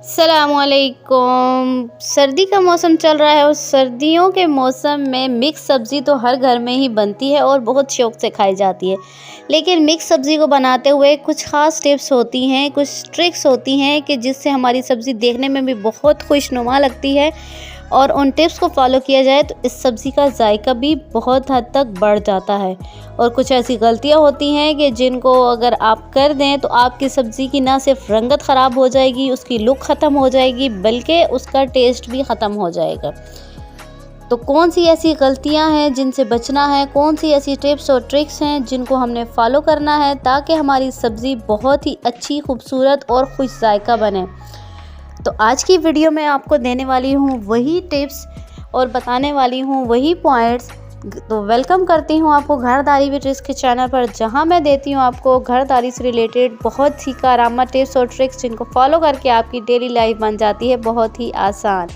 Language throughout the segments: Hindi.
सलामुअलैकुम। सर्दी का मौसम चल रहा है और सर्दियों के मौसम में मिक्स सब्ज़ी तो हर घर में ही बनती है और बहुत शौक़ से खाई जाती है। लेकिन मिक्स सब्ज़ी को बनाते हुए कुछ ख़ास टिप्स होती हैं, कुछ ट्रिक्स होती हैं कि जिससे हमारी सब्ज़ी देखने में भी बहुत खुशनुमा लगती है और उन टिप्स को फॉलो किया जाए तो इस सब्ज़ी का जायका भी बहुत हद तक बढ़ जाता है। और कुछ ऐसी गलतियां होती हैं कि जिनको अगर आप कर दें तो आपकी सब्ज़ी की ना सिर्फ रंगत ख़राब हो जाएगी, उसकी लुक ख़त्म हो जाएगी, बल्कि उसका टेस्ट भी ख़त्म हो जाएगा। तो कौन सी ऐसी गलतियां हैं जिनसे बचना है, कौन सी ऐसी टिप्स और ट्रिक्स हैं जिनको हमने फॉलो करना है ताकि हमारी सब्ज़ी बहुत ही अच्छी, खूबसूरत और खुश जायका बने। तो आज की वीडियो में आपको देने वाली हूँ वही टिप्स और बताने वाली हूँ वही पॉइंट्स। तो वेलकम करती हूँ आपको घरदारी विद ट्रिक्स के चैनल पर, जहाँ मैं देती हूँ आपको घरदारी से रिलेटेड बहुत ही कारगर टिप्स और ट्रिक्स जिनको फॉलो करके आपकी डेली लाइफ बन जाती है बहुत ही आसान।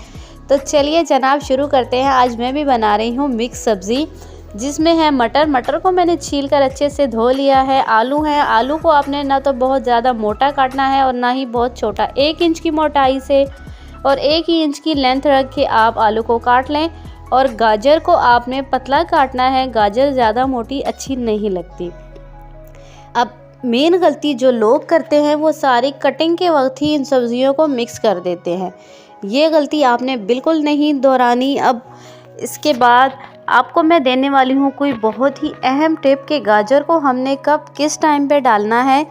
तो चलिए जनाब शुरू करते हैं। आज मैं भी बना रही हूँ मिक्स सब्ज़ी जिसमें है मटर को मैंने छील कर अच्छे से धो लिया है। आलू है, आलू को आपने ना तो बहुत ज़्यादा मोटा काटना है और ना ही बहुत छोटा, 1 इंच की मोटाई से और 1 ही इंच की लेंथ रख के आप आलू को काट लें। और गाजर को आपने पतला काटना है, गाजर ज़्यादा मोटी अच्छी नहीं लगती। अब मेन गलती जो लोग करते हैं वो सारी कटिंग के वक्त ही इन सब्जियों को मिक्स कर देते हैं। ये गलती आपने बिल्कुल नहीं दोहरानी। अब इसके बाद आपको मैं देने वाली हूँ कोई बहुत ही अहम टिप कि गाजर को हमने कब किस टाइम पे डालना है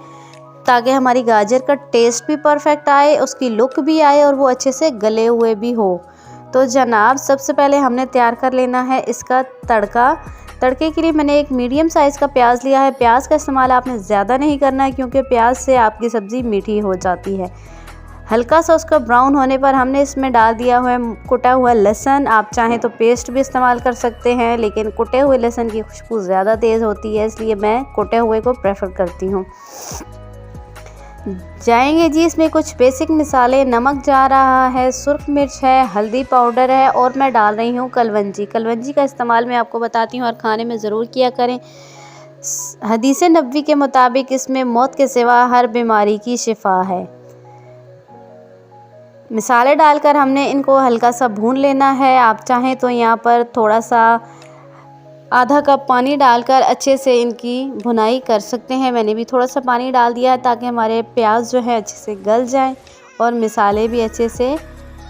ताकि हमारी गाजर का टेस्ट भी परफेक्ट आए, उसकी लुक भी आए और वो अच्छे से गले हुए भी हो। तो जनाब सबसे पहले हमने तैयार कर लेना है इसका तड़का। तड़के के लिए मैंने एक मीडियम साइज़ का प्याज लिया है। प्याज का इस्तेमाल आपने ज़्यादा नहीं करना है क्योंकि प्याज से आपकी सब्ज़ी मीठी हो जाती है। हल्का सा उसका ब्राउन होने पर हमने इसमें डाल दिया हुआ है कुटा हुआ लहसुन। आप चाहें तो पेस्ट भी इस्तेमाल कर सकते हैं, लेकिन कुटे हुए लहसुन की खुशबू ज़्यादा तेज़ होती है, इसलिए मैं कुटे हुए को प्रेफर करती हूँ। जाएंगे जी इसमें कुछ बेसिक मसाले। नमक जा रहा है, सुर्ख मिर्च है, हल्दी पाउडर है और मैं डाल रही हूँ कलवंजी। कलवंजी का इस्तेमाल मैं आपको बताती हूँ और खाने में ज़रूर किया करें। हदीस नबवी के मुताबिक इसमें मौत के सिवा हर बीमारी की शिफा है। मसाले डालकर हमने इनको हल्का सा भून लेना है। आप चाहें तो यहाँ पर थोड़ा सा आधा कप पानी डालकर अच्छे से इनकी भुनाई कर सकते हैं। मैंने भी थोड़ा सा पानी डाल दिया है ताकि हमारे प्याज जो है अच्छे से गल जाएं और मसाले भी अच्छे से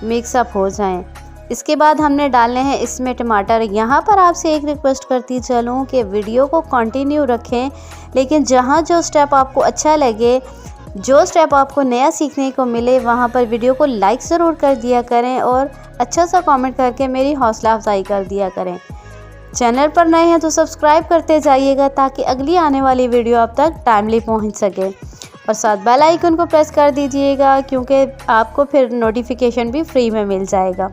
मिक्सअप हो जाएं। इसके बाद हमने डालने हैं इसमें टमाटर। यहाँ पर आपसे एक रिक्वेस्ट करती चलूँ कि वीडियो को कंटिन्यू रखें, लेकिन जहाँ जो स्टेप आपको अच्छा लगे, जो स्टेप आपको नया सीखने को मिले, वहाँ पर वीडियो को लाइक ज़रूर कर दिया करें और अच्छा सा कमेंट करके मेरी हौसला अफजाई कर दिया करें। चैनल पर नए हैं तो सब्सक्राइब करते जाइएगा ताकि अगली आने वाली वीडियो आप तक टाइमली पहुँच सके और साथ बेल आइकन को प्रेस कर दीजिएगा क्योंकि आपको फिर नोटिफिकेशन भी फ्री में मिल जाएगा।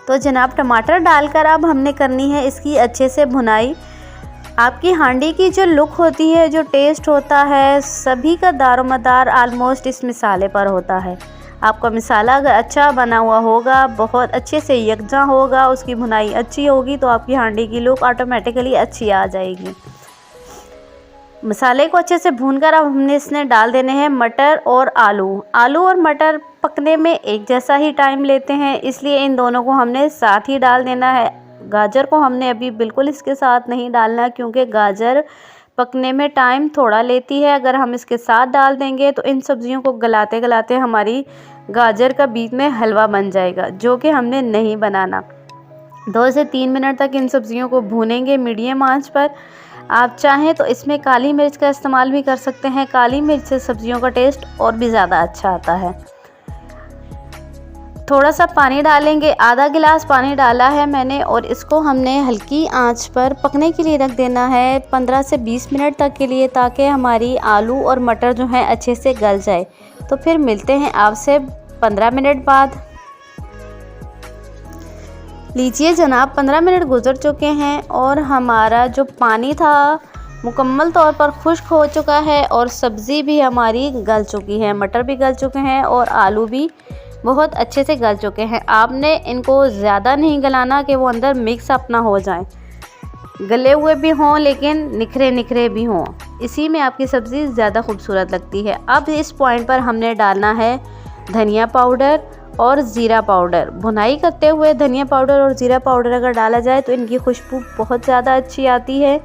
तो जनाब टमाटर डालकर अब हमने करनी है इसकी अच्छे से भुनाई। आपकी हांडी की जो लुक होती है, जो टेस्ट होता है, सभी का दारोमदार आलमोस्ट इस मसाले पर होता है। आपका मसाला अगर अच्छा बना हुआ होगा, बहुत अच्छे से यकजा होगा, उसकी भुनाई अच्छी होगी तो आपकी हांडी की लुक ऑटोमेटिकली अच्छी आ जाएगी। मसाले को अच्छे से भूनकर अब हमने इसमें डाल देने हैं मटर और आलू। आलू और मटर पकने में एक जैसा ही टाइम लेते हैं, इसलिए इन दोनों को हमने साथ ही डाल देना है। गाजर को हमने अभी बिल्कुल इसके साथ नहीं डालना क्योंकि गाजर पकने में टाइम थोड़ा लेती है। अगर हम इसके साथ डाल देंगे तो इन सब्जियों को गलाते गलाते हमारी गाजर का बीच में हलवा बन जाएगा, जो कि हमने नहीं बनाना। 2 से 3 मिनट तक इन सब्जियों को भूनेंगे मीडियम आंच पर। आप चाहें तो इसमें काली मिर्च का इस्तेमाल भी कर सकते हैं। काली मिर्च से सब्जियों का टेस्ट और भी ज़्यादा अच्छा आता है। थोड़ा सा पानी डालेंगे, आधा गिलास पानी डाला है मैंने और इसको हमने हल्की आंच पर पकने के लिए रख देना है 15 से 20 मिनट तक के लिए, ताकि हमारी आलू और मटर जो है अच्छे से गल जाए। तो फिर मिलते हैं आपसे 15 मिनट बाद। लीजिए जनाब 15 मिनट गुजर चुके हैं और हमारा जो पानी था मुकम्मल तौर पर खुश्क हो चुका है और सब्ज़ी भी हमारी गल चुकी है, मटर भी गल चुके हैं और आलू भी बहुत अच्छे से गल चुके हैं। आपने इनको ज़्यादा नहीं गलाना कि वो अंदर मिक्स अप ना हो जाएं, गले हुए भी हों लेकिन निखरे निखरे भी हों। इसी में आपकी सब्ज़ी ज़्यादा खूबसूरत लगती है। अब इस पॉइंट पर हमने डालना है धनिया पाउडर और ज़ीरा पाउडर। भुनाई करते हुए धनिया पाउडर और ज़ीरा पाउडर अगर डाला जाए तो इनकी खुशबू बहुत ज़्यादा अच्छी आती है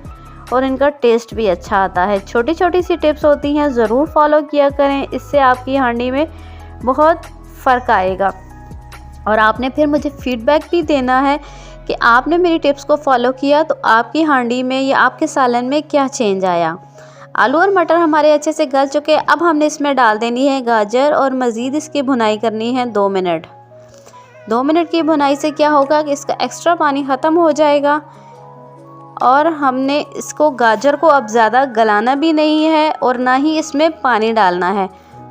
और इनका टेस्ट भी अच्छा आता है। छोटी छोटी सी टिप्स होती हैं, ज़रूर फॉलो किया करें, इससे आपकी हांडी में बहुत फ़र्क आएगा। और आपने फिर मुझे फीडबैक भी देना है कि आपने मेरी टिप्स को फॉलो किया तो आपकी हांडी में या आपके सालन में क्या चेंज आया। आलू और मटर हमारे अच्छे से गल चुके हैं। अब हमने इसमें डाल देनी है गाजर और मज़ीद इसकी भुनाई करनी है 2 मिनट। 2 मिनट की भुनाई से क्या होगा कि इसका एक्स्ट्रा पानी ख़त्म हो जाएगा और हमने इसको गाजर को अब ज़्यादा गलाना भी नहीं है और ना ही इसमें पानी डालना है।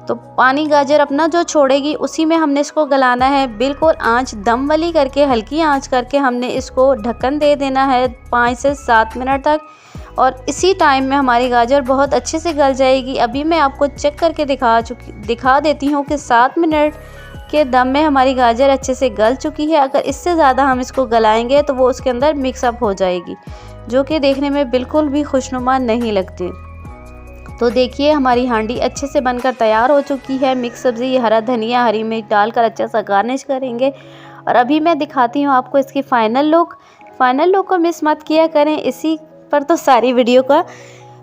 तो पानी गाजर अपना जो छोड़ेगी उसी में हमने इसको गलाना है। बिल्कुल आंच दम वाली करके, हल्की आंच करके हमने इसको ढक्कन दे देना है 5 से 7 मिनट तक और इसी टाइम में हमारी गाजर बहुत अच्छे से गल जाएगी। अभी मैं आपको चेक करके दिखा देती हूँ कि 7 मिनट के दम में हमारी गाजर अच्छे से गल चुकी है। अगर इससे ज़्यादा हम इसको गलाएंगे तो वो उसके अंदर मिक्सअप हो जाएगी, जो कि देखने में बिल्कुल भी खुशनुमा नहीं लगती। तो देखिए हमारी हांडी अच्छे से बनकर तैयार हो चुकी है। मिक्स सब्ज़ी, हरा धनिया, हरी मिर्च डालकर अच्छा सा गार्निश करेंगे और अभी मैं दिखाती हूँ आपको इसकी फ़ाइनल लुक। को मिस मत किया करें, इसी पर तो सारी वीडियो का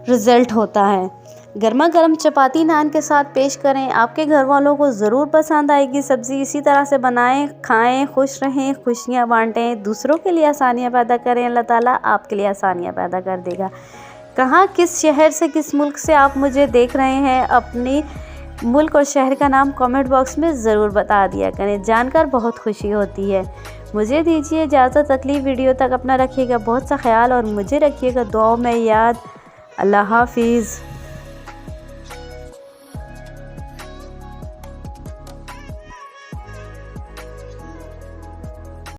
रिज़ल्ट होता है। गर्मा गर्म चपाती नान के साथ पेश करें, आपके घर वालों को ज़रूर पसंद आएगी सब्ज़ी। इसी तरह से बनाएं, खाएं, खुश रहें, खुशियां बांटें, दूसरों के लिए आसानियां पैदा करें। अल्लाह ताला आपके लिए आसानियां पैदा कर देगा। कहाँ, किस शहर से, किस मुल्क से आप मुझे देख रहे हैं, अपनी मुल्क और शहर का नाम कमेंट बॉक्स में ज़रूर बता दिया करें, जानकर बहुत खुशी होती है। मुझे दीजिए इजाज़त, अगली वीडियो तक अपना रखिएगा बहुत सा ख्याल और मुझे रखिएगा दुआओं में याद। अल्लाह हाफिज़।